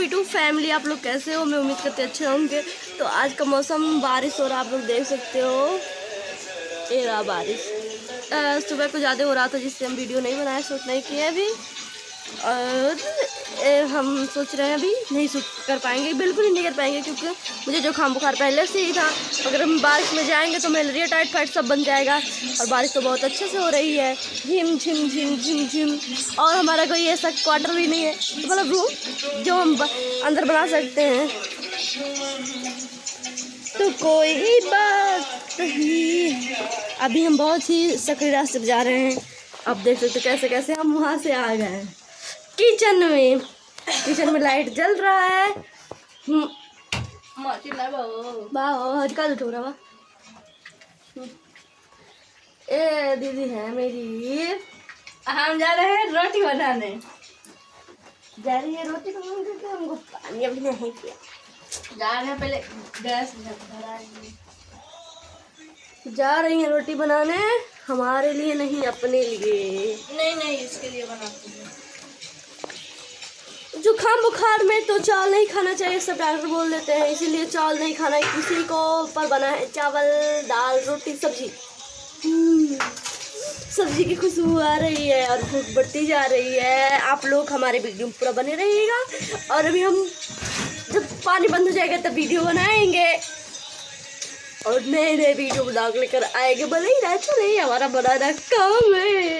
V2 family, आप लोग कैसे हो? मैं उम्मीद करती अच्छे होंगे। तो आज का मौसम बारिश हो रहा, आप लोग देख सकते हो, ये रहा बारिश। सुबह को ज़्यादा हो रहा था जिससे हम वीडियो नहीं बनाए, शूट नहीं किए अभी। और हम सोच रहे हैं अभी नहीं शूट कर पाएंगे, बिल्कुल ही नहीं कर पाएंगे, क्योंकि मुझे जुकाम बुखार पहले से ही था। अगर हम बारिश में जाएंगे तो मलेरिया टाइफाइड सब बन जाएगा। और बारिश तो बहुत अच्छे से हो रही है, झिम झिम झिम झिम झिम। और हमारा कोई ऐसा क्वार्टर भी नहीं है, तो मतलब रूम जो हम अंदर बना सकते हैं। तो कोई बात नहीं, अभी हम बहुत ही सकरी रास्ते पर जा रहे हैं। अब देख सकते कैसे कैसे हम वहाँ से आ गए हैं किचन में। किचन में लाइट जल रहा है। ए दीदी है मेरी, हम जा रहे हैं रोटी बनाने। जा रही है रोटी बनाने क्योंकि हमको पानी अभी नहीं पिया। जा रहे हैं, पहले गैस जा रही हैं रोटी बनाने, हमारे लिए नहीं, अपने लिए। नहीं इसके लिए बनाती हूँ। जुकाम बुखार में तो चावल नहीं खाना चाहिए, सब डॉक्टर बोल देते हैं, इसीलिए चावल नहीं खाना है किसी को। पर बना है चावल दाल रोटी सब्जी। सब्जी की खुशबू आ रही है और भूख बढ़ती जा रही है। आप लोग हमारे वीडियो में पूरा बने रहिएगा। और अभी हम जब पानी बंद हो जाएगा तब वीडियो बनाएंगे और नए नए वीडियो ब्लॉग लेकर आएंगे। भले ही ना चले, हमारा बनाना काम है।